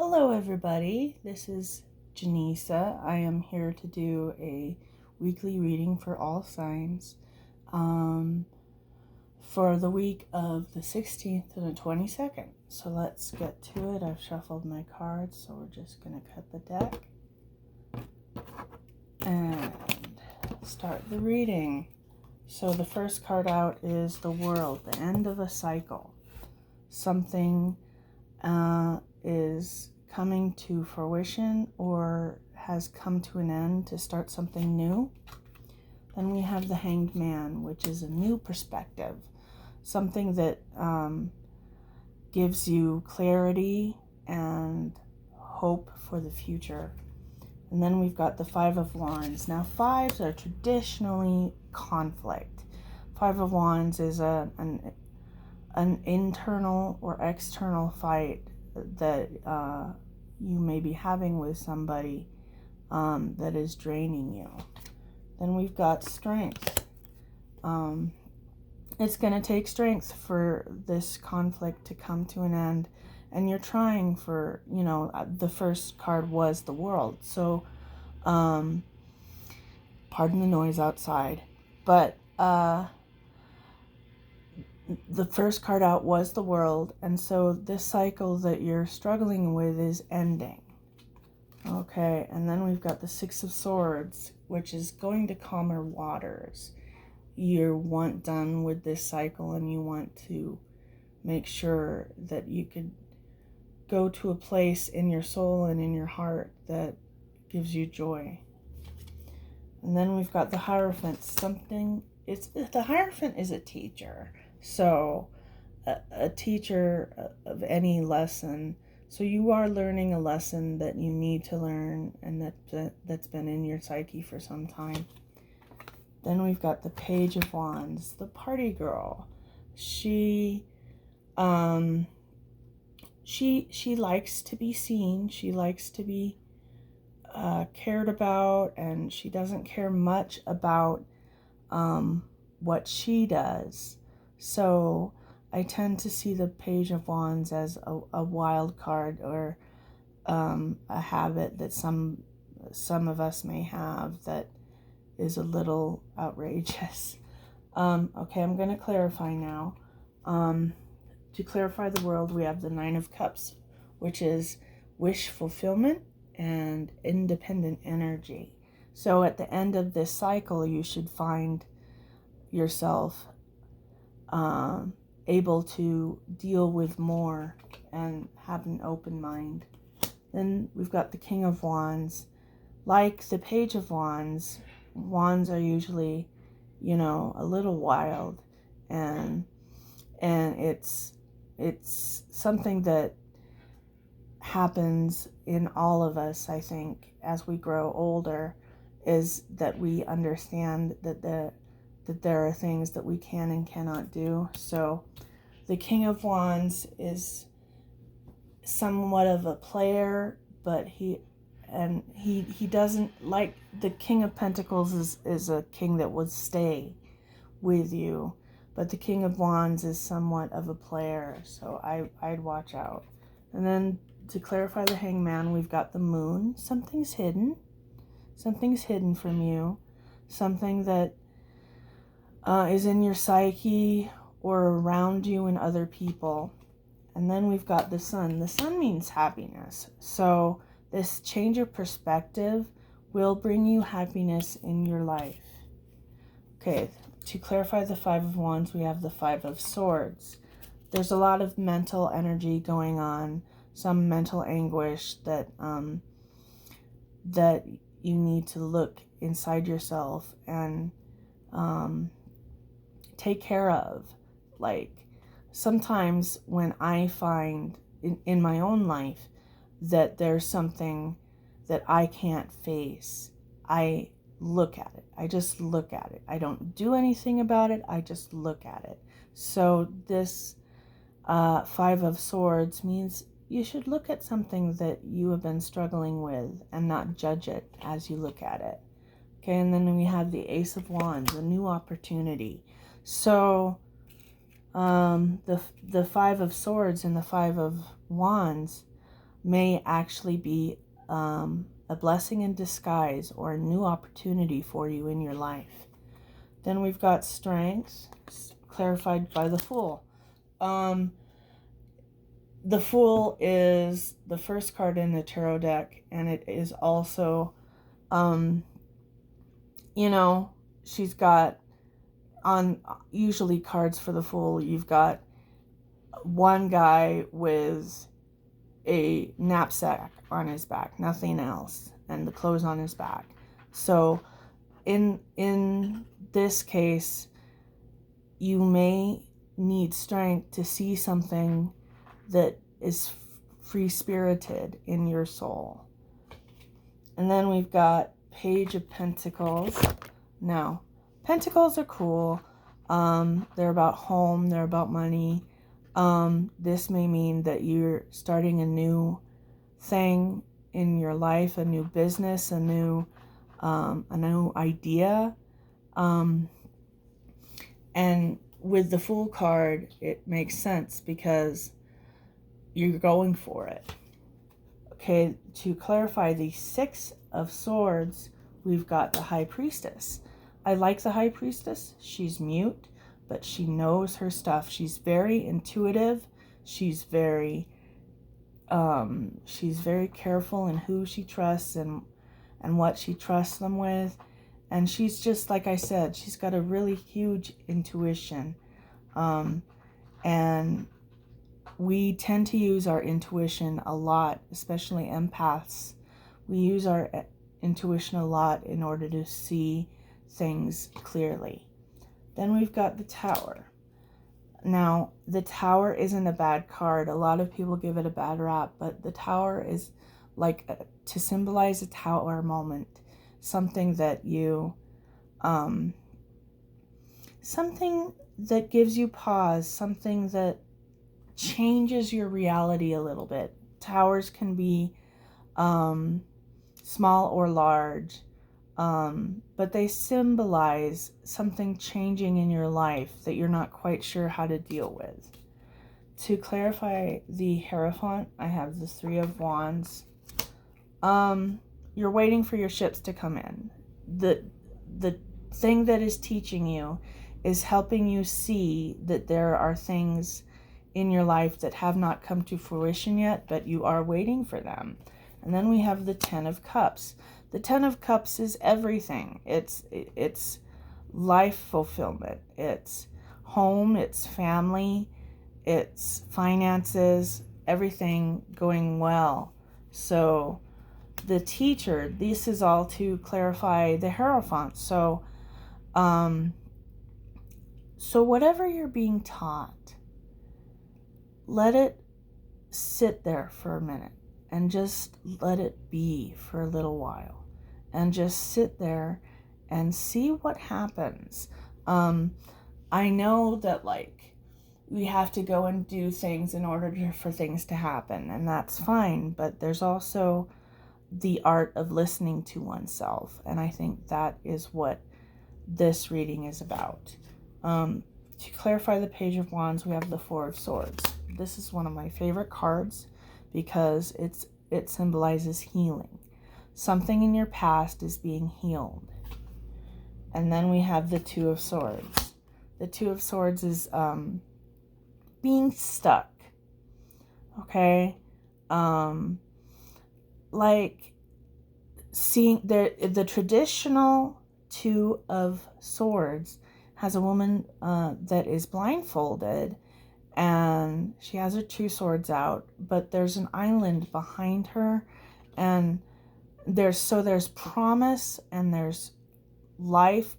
Hello, everybody. This is Janisa. I am here to do a weekly reading for all signs for the week of the 16th to the 22nd. So let's get to it. I've shuffled my cards, so we're just going to cut the deck and start the reading. So the first card out is the World, the end of a cycle. Something is coming to fruition or has come to an end to start something new. Then we have the Hanged Man, which is a new perspective, something that gives you clarity and hope for the future. And then we've got the Five of Wands. Now, fives are traditionally conflict. Five of Wands is an internal or external fight that you may be having with somebody that is draining you. Then we've got strength. It's going to take strength for this conflict to come to an end, and you're trying for, the first card was the World, so pardon the noise outside, but the first card out was the World, and so this cycle that you're struggling with is ending. Okay, and then we've got the Six of Swords, which is going to calmer waters. You want done with this cycle, and you want to make sure that you could go to a place in your soul and in your heart that gives you joy. And then we've got the Hierophant. The Hierophant is a teacher. So a teacher of any lesson. So you are learning a lesson that you need to learn, and that's been in your psyche for some time. Then we've got the Page of Wands, the party girl. She likes to be seen. She likes to be cared about, and she doesn't care much about what she does. So I tend to see the Page of Wands as a wild card, or a habit that some of us may have that is a little outrageous. Okay, I'm going to clarify now. To clarify the World, we have the Nine of Cups, which is wish fulfillment and independent energy. So at the end of this cycle, you should find yourself able to deal with more and have an open mind. Then we've got the King of Wands. Like the Page of Wands, wands are usually, a little wild, and it's something that happens in all of us, I think, as we grow older, is that we understand that there are things that we can and cannot do. So the King of Wands is somewhat of a player, but he doesn't, like the King of Pentacles is a king that would stay with you, but the King of Wands is somewhat of a player, so I'd watch out. And then to clarify the Hangman, we've got the Moon. Something's hidden from you, something that is in your psyche or around you and other people. And then we've got the Sun. The Sun means happiness. So this change of perspective will bring you happiness in your life. Okay, to clarify the Five of Wands, we have the Five of Swords. There's a lot of mental energy going on, some mental anguish that you need to look inside yourself and take care of. Like, sometimes when I find in my own life that there's something that I can't face, I look at it. I just look at it. I don't do anything about it. I just look at it. So this Five of Swords means you should look at something that you have been struggling with and not judge it as you look at it. Okay, and then we have the Ace of Wands, a new opportunity. So the Five of Swords and the Five of Wands may actually be a blessing in disguise or a new opportunity for you in your life. Then we've got strength, clarified by the Fool. The Fool is the first card in the tarot deck, and it is also, she's got on usually cards for the Fool, you've got one guy with a knapsack on his back, nothing else, and the clothes on his back. So in this case, you may need strength to see something that is free-spirited in your soul. And then we've got Page of Pentacles. Now, Pentacles are cool. They're about home. They're about money. This may mean that you're starting a new thing in your life, a new business, a new idea. And with the Fool card, it makes sense because you're going for it. Okay, to clarify the Six of Swords, we've got the High Priestess. I like the High Priestess. She's mute, but she knows her stuff. She's very intuitive. She's very careful in who she trusts and what she trusts them with. And she's just, like I said, she's got a really huge intuition. And we tend to use our intuition a lot, especially empaths. We use our intuition a lot in order to see things clearly. Then we've got the Tower. Now, the Tower isn't a bad card. A lot of people give it a bad rap, but the Tower is like to symbolize a tower moment. Something that you, something that gives you pause, something that changes your reality a little bit. Towers can be small or large, but they symbolize something changing in your life that you're not quite sure how to deal with. To clarify the Hierophant, I have the Three of Wands. You're waiting for your ships to come in. The thing that is teaching you is helping you see that there are things in your life that have not come to fruition yet, but you are waiting for them. And then we have the Ten of Cups. The Ten of Cups is everything. It's life fulfillment. It's home, it's family, it's finances, everything going well. So the Teacher, this is all to clarify the Hierophant. So whatever you're being taught, let it sit there for a minute and just let it be for a little while and just sit there and see what happens. I know that we have to go and do things in order for things to happen, and that's fine, but there's also the art of listening to oneself, and I think that is what this reading is about. To clarify the Page of Wands, we have the Four of Swords. This is one of my favorite cards because it symbolizes healing. Something in your past is being healed. And then we have the Two of Swords. The Two of Swords is being stuck. Okay? Seeing the traditional Two of Swords has a woman that is blindfolded, and she has her two swords out, but there's an island behind her, and there's promise and there's life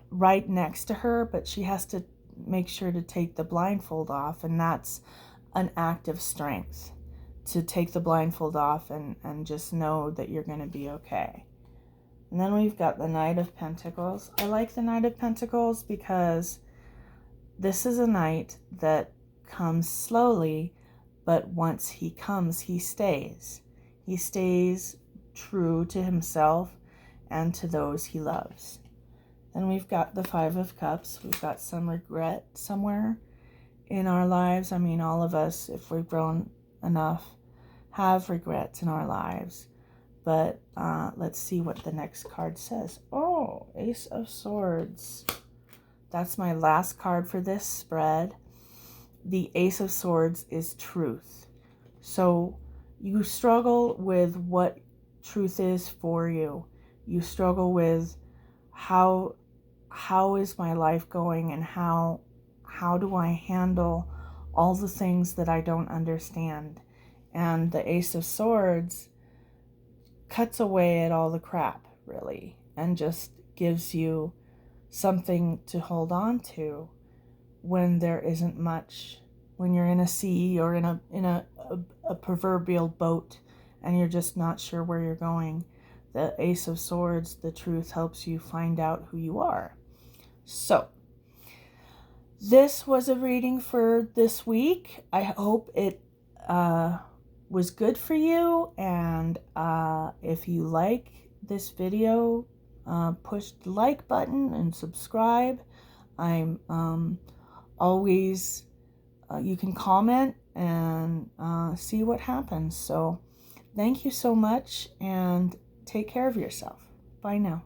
right next to her, but she has to make sure to take the blindfold off, and that's an act of strength, to take the blindfold off and just know that you're going to be okay. And then we've got the Knight of Pentacles. I like the Knight of Pentacles because this is a knight that comes slowly, but once he comes, he stays. He stays true to himself and to those he loves. Then we've got the Five of Cups. We've got some regret somewhere in our lives. I mean, all of us, if we've grown enough, have regrets in our lives. But let's see what the next card says. Oh, Ace of Swords. That's my last card for this spread. The Ace of Swords is truth. So you struggle with what truth is for you. You struggle with how is my life going, and how do I handle all the things that I don't understand. And the Ace of Swords cuts away at all the crap, really, and just gives you something to hold on to when there isn't much, when you're in a sea or in a proverbial boat and you're just not sure where you're going. The Ace of Swords, the truth, helps you find out who you are. So this was a reading for this week. I hope it was good for you, and if you like this video, push the like button and subscribe. I'm always, you can comment and see what happens. So thank you so much, and take care of yourself. Bye now.